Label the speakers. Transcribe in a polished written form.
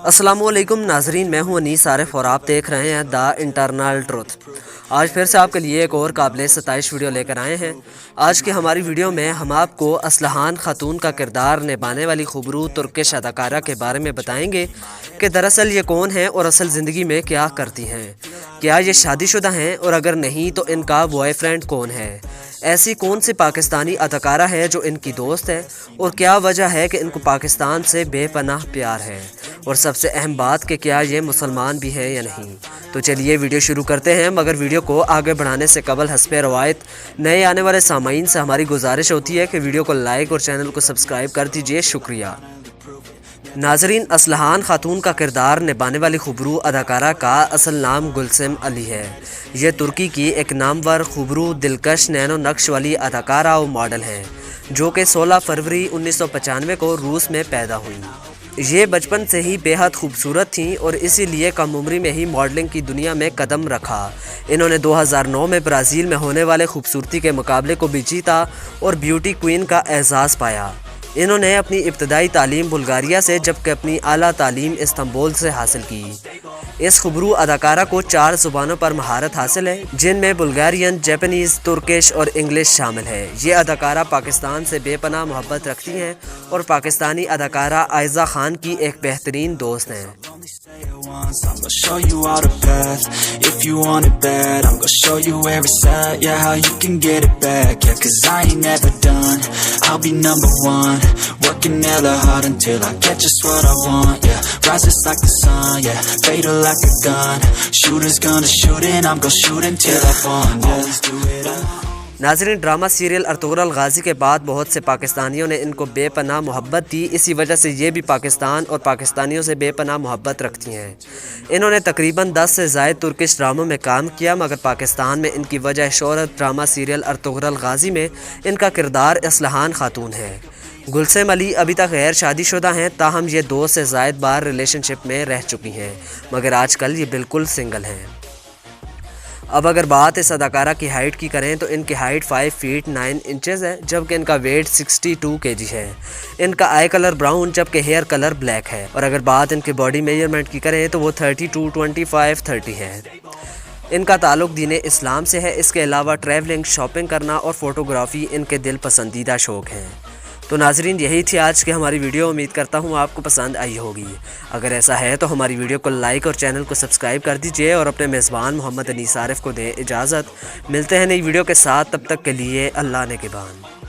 Speaker 1: अस्सलामु अलैकुम नाजरीन, मैं हूं अनीस आरिफ और आप देख रहे हैं द इंटरनल ट्रुथ। आज फिर से आपके लिए एक और काबिल सताइश वीडियो लेकर आए हैं। आज की हमारी वीडियो में हम आपको असलहान खातून का किरदार निभाने वाली खूबरू तुर्किश अदाकारा के बारे में बताएंगे कि दरअसल ये कौन है और असल ज़िंदगी में क्या करती हैं। क्या ये शादीशुदा हैं और अगर नहीं तो इनका बॉयफ्रेंड कौन है। ऐसी कौन सी पाकिस्तानी अदाकारा है जो इनकी दोस्त है और क्या वजह है कि इनको पाकिस्तान से बेपनाह प्यार है, और सबसे अहम बात कि क्या ये मुसलमान भी है या नहीं। तो चलिए वीडियो शुरू करते हैं, मगर वीडियो को आगे बढ़ाने से कबल हस्बे रवायत नए आने वाले सामाईन से हमारी गुजारिश होती है कि वीडियो को लाइक और चैनल को सब्सक्राइब कर दीजिए। शुक्रिया। नाजरीन, असलहान खातून का किरदार निभाने वाली खूबरू अदाकारा का असल नाम गुलसिम अली है। ये तुर्की की एक नामवर खूबरू दिलकश नैनो नक्श वाली अदाकारा और मॉडल हैं जो कि 16 फरवरी 1995 को रूस में पैदा हुई। ये बचपन से ही बेहद खूबसूरत थीं और इसीलिए कम उम्री में ही मॉडलिंग की दुनिया में कदम रखा। इन्होंने 2009 में ब्राज़ील में होने वाले खूबसूरती के मुकाबले को भी जीता और ब्यूटी क्वीन का एजाज़ पाया। इन्होंने अपनी इब्तदाई तालीम बुल्गारिया से जबकि अपनी आला तालीम इस्तांबुल से हासिल की। इस खूबरू अदाकारा को 4 ज़ुबानों पर महारत हासिल है, जिनमें बुल्गारियन, जापानीज़, तुर्किश और इंग्लिश शामिल है। ये अदाकारा पाकिस्तान से बेपनाह मोहब्बत रखती हैं और पाकिस्तानी अदाकारा आयज़ा खान की एक बेहतरीन दोस्त हैं। I'm gonna show you all the path. If you want it bad, I'm gonna show you where it's at. Yeah, how you can get it back. Yeah, 'cause I ain't never done. I'll be number one. Working hella hard until I get just what I want. Yeah, rise just like the sun. Yeah, fatal like a gun. Shooters gonna shoot and I'm gonna shoot until I fall. Always do it all. नाज़रीन, drama serial Ertugrul Ghazi के बाद बहुत से पाकिस्तानियों ने इनको बेपनाह मोहब्बत दी। इसी वजह से ये भी पाकिस्तान और पाकिस्तानियों से बेपनाह मोहब्बत रखती हैं। इन्होंने तकरीबन 10 से ज़ायद तुर्किश ड्रामों में काम किया, मगर पाकिस्तान में इनकी वजह शोहरत ड्रामा सीरियल अर्तुगरुल गाज़ी में इनका किरदार असलहान खातून है। गुलसिम अली अभी तक गैर शादीशुदा हैं, ताहम ये 2 से ज़ायद बार रिलेशनशिप में रह चुकी हैं, मगर आजकल ये बिल्कुल सिंगल हैं। अब अगर बात इस अदाकारा की हाइट की करें तो इनकी हाइट 5 फीट 9 इंचेस है, जबकि इनका वेट 62 kg है। इनका आई कलर ब्राउन जबकि हेयर कलर ब्लैक है, और अगर बात इनके बॉडी मेजरमेंट की करें तो वो 32, 25, 30 है। इनका ताल्लुक दीन इस्लाम से है। इसके अलावा ट्रैवलिंग, शॉपिंग करना और फोटोग्राफी इनके दिल पसंदीदा शौक़ हैं। तो नाजरीन, यही थी आज की हमारी वीडियो। उम्मीद करता हूँ आपको पसंद आई होगी। अगर ऐसा है तो हमारी वीडियो को लाइक और चैनल को सब्सक्राइब कर दीजिए और अपने मेज़बान मोहम्मद अनीस आरिफ को दें इजाज़त। मिलते हैं नई वीडियो के साथ, तब तक के लिए अल्लाह ने के बान।